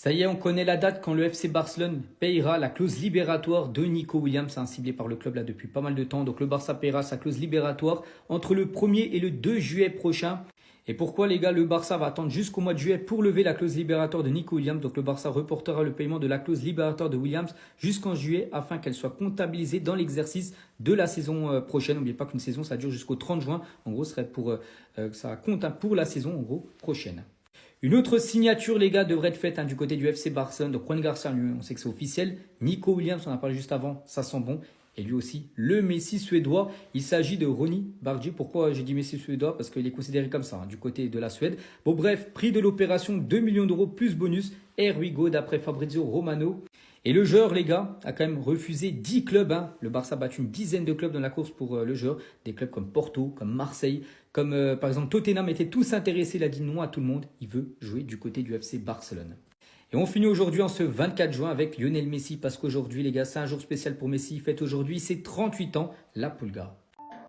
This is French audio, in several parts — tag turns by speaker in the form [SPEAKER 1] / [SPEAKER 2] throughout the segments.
[SPEAKER 1] Ça y est, on connaît la date quand le FC Barcelone payera la clause libératoire de Nico Williams, ciblé par le club là depuis pas mal de temps. Donc le Barça payera sa clause libératoire entre le 1er et le 2 juillet prochain. Et pourquoi les gars, le Barça va attendre jusqu'au mois de juillet pour lever la clause libératoire de Nico Williams. Donc le Barça reportera le paiement de la clause libératoire de Williams jusqu'en juillet afin qu'elle soit comptabilisée dans l'exercice de la saison prochaine. N'oubliez pas qu'une saison ça dure jusqu'au 30 juin. En gros, ce serait ça compte pour la saison en gros prochaine. Une autre signature, les gars, devrait être faite du côté du FC Barcelone. Donc, Juan Garcia, lui, on sait que c'est officiel. Nico Williams, on en a parlé juste avant, ça sent bon. Et lui aussi, le Messi suédois. Il s'agit de Ronny Bargi. Pourquoi j'ai dit Messi suédois? Parce qu'il est considéré comme ça, du côté de la Suède. Bon, bref, prix de l'opération, 2 millions d'euros plus bonus. Here we go, d'après Fabrizio Romano. Et le joueur, les gars, a quand même refusé 10 clubs. Le Barça a battu une dizaine de clubs dans la course pour le joueur. Des clubs comme Porto, comme Marseille, comme par exemple Tottenham étaient tous intéressés. Il a dit non à tout le monde. Il veut jouer du côté du FC Barcelone. Et on finit aujourd'hui en ce 24 juin avec Lionel Messi. Parce qu'aujourd'hui, les gars, c'est un jour spécial pour Messi. Il fête aujourd'hui ses 38 ans, la Pulga.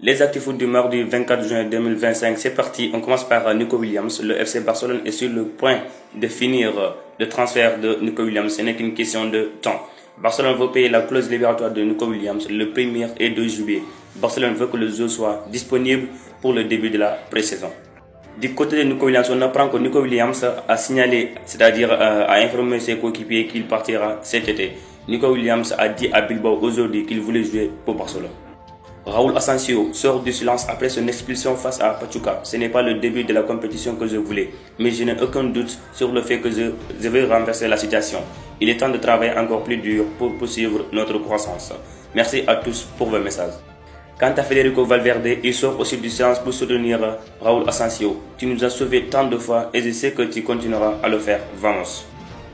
[SPEAKER 2] Les actus foot du mardi 24 juin 2025, c'est parti. On commence par Nico Williams. Le FC Barcelone est sur le point de finir le transfert de Nico Williams. Ce n'est qu'une question de temps. Barcelone veut payer la clause libératoire de Nico Williams le 1er et 2 juillet. Barcelone veut que le jeu soit disponible pour le début de la pré-saison. Du côté de Nico Williams, on apprend que Nico Williams a signalé, c'est-à-dire a informé ses coéquipiers qu'il partira cet été. Nico Williams a dit à Bilbao aujourd'hui qu'il voulait jouer pour Barcelone. Raúl Asensio sort du silence après son expulsion face à Pachuca. Ce n'est pas le début de la compétition que je voulais, mais je n'ai aucun doute sur le fait que je vais renverser la situation. Il est temps de travailler encore plus dur pour poursuivre notre croissance. Merci à tous pour vos messages. Quant à Federico Valverde, il sort aussi du silence pour soutenir Raúl Asensio. Tu nous as sauvés tant de fois et je sais que tu continueras à le faire. Vamos.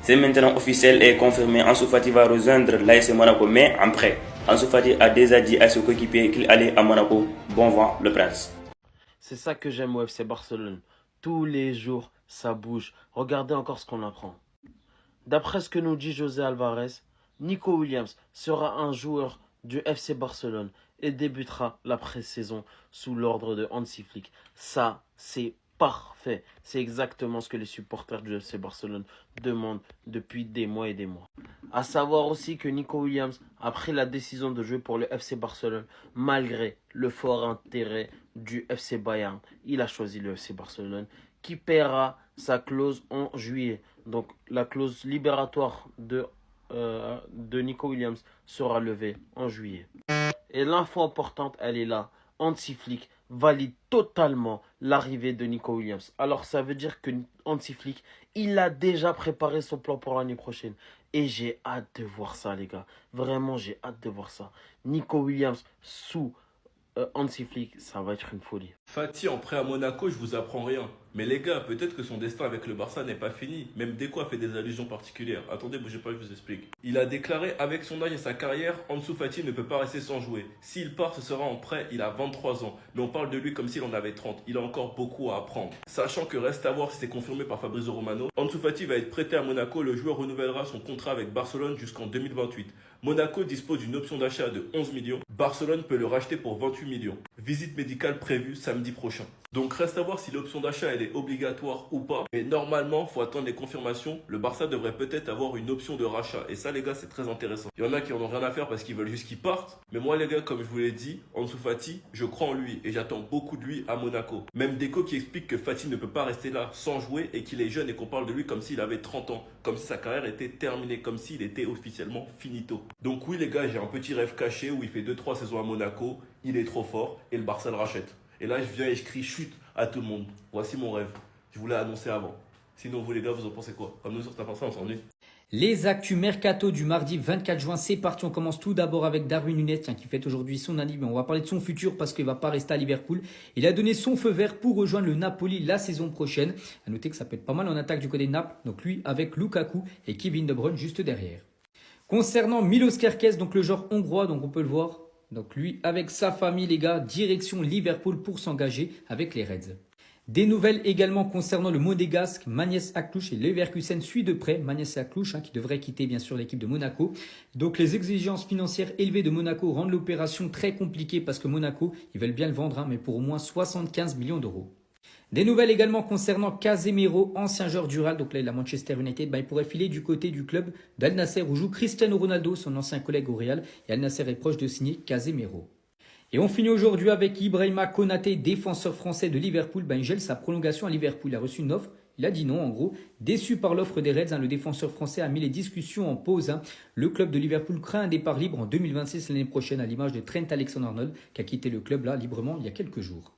[SPEAKER 2] C'est maintenant officiel et confirmé. Ansu Fati va rejoindre l'AS Monaco, mais en prêt. Ansu Fati a déjà dit à ses coéquipiers qu'il allait à Monaco. Bon vent, le prince.
[SPEAKER 3] C'est ça que j'aime au FC Barcelone. Tous les jours, ça bouge. Regardez encore ce qu'on apprend. D'après ce que nous dit José Alvarez, Nico Williams sera un joueur du FC Barcelone et débutera la pré-saison sous l'ordre de Hansi Flick. Ça, c'est parfait. C'est exactement ce que les supporters du FC Barcelone demandent depuis des mois et des mois. À savoir aussi que Nico Williams a pris la décision de jouer pour le FC Barcelone malgré le fort intérêt du FC Bayern. Il a choisi le FC Barcelone qui paiera sa clause en juillet. Donc la clause libératoire de Nico Williams sera levée en juillet. Et l'info importante, elle est là. Hansi Flick valide totalement l'arrivée de Nico Williams. Alors ça veut dire que Hansi Flick, il a déjà préparé son plan pour l'année prochaine. Et j'ai hâte de voir ça, les gars. Vraiment, j'ai hâte de voir ça. Nico Williams sous Hansi Flick, ça va être une folie.
[SPEAKER 4] Fati en prêt à Monaco, je vous apprends rien. Mais les gars, peut-être que son destin avec le Barça n'est pas fini. Même Deco a fait des allusions particulières. Attendez, bougez pas, je vous explique. Il a déclaré avec son âge et sa carrière, Ansu Fati ne peut pas rester sans jouer. S'il part, ce sera en prêt. Il a 23 ans. Mais on parle de lui comme s'il en avait 30. Il a encore beaucoup à apprendre. Sachant que reste à voir si c'est confirmé par Fabrizio Romano. Ansu Fati va être prêté à Monaco. Le joueur renouvellera son contrat avec Barcelone jusqu'en 2028. Monaco dispose d'une option d'achat de 11 millions. Barcelone peut le racheter pour 28 millions. Visite médicale prévue samedi prochain. Donc reste à voir si l'option d'achat elle est obligatoire ou pas. Mais normalement, il faut attendre les confirmations. Le Barça devrait peut-être avoir une option de rachat. Et ça les gars, c'est très intéressant. Il y en a qui en ont rien à faire parce qu'ils veulent juste qu'ils partent. Mais moi les gars, comme je vous l'ai dit, Ansu Fati, je crois en lui. Et j'attends beaucoup de lui à Monaco. Même Deco qui explique que Fati ne peut pas rester là sans jouer. Et qu'il est jeune et qu'on parle de lui comme s'il avait 30 ans. Comme si sa carrière était terminée. Comme s'il était officiellement finito. Donc oui les gars, j'ai un petit rêve caché où il fait 2-3 saisons à Monaco. Il est trop fort et le Barça le rachète. Et là, je viens et je crie chute à tout le monde. Voici mon rêve. Je vous l'ai annoncé avant. Sinon, vous les gars, vous en pensez quoi? Comme nous sur Tapas, on s'ennuie.
[SPEAKER 1] Les actus mercato du mardi 24 juin, c'est parti. On commence tout d'abord avec Darwin Núñez qui fête aujourd'hui son année. On va parler de son futur parce qu'il ne va pas rester à Liverpool. Il a donné son feu vert pour rejoindre le Napoli la saison prochaine. À noter que ça peut être pas mal en attaque du côté de Naples. Donc lui avec Lukaku et Kevin De Bruyne juste derrière. Concernant Milos Kerkez, donc le joueur hongrois, donc on peut le voir. Donc lui, avec sa famille, les gars, direction Liverpool pour s'engager avec les Reds. Des nouvelles également concernant le monégasque Magnès Aklouch et Leverkusen suit de près Magnès Aklouch qui devrait quitter bien sûr l'équipe de Monaco. Donc les exigences financières élevées de Monaco rendent l'opération très compliquée parce que Monaco, ils veulent bien le vendre mais pour au moins 75 millions d'euros. Des nouvelles également concernant Casemiro, ancien joueur du Real, donc là il a Manchester United, il pourrait filer du côté du club d'Al Nassr où joue Cristiano Ronaldo, son ancien collègue au Real, et Al Nassr est proche de signer Casemiro. Et on finit aujourd'hui avec Ibrahima Konaté, défenseur français de Liverpool, il gèle sa prolongation à Liverpool, il a reçu une offre. Il a dit non, en gros, déçu par l'offre des Reds, le défenseur français a mis les discussions en pause. Le club de Liverpool craint un départ libre en 2026 l'année prochaine, à l'image de Trent Alexander-Arnold, qui a quitté le club là librement il y a quelques jours.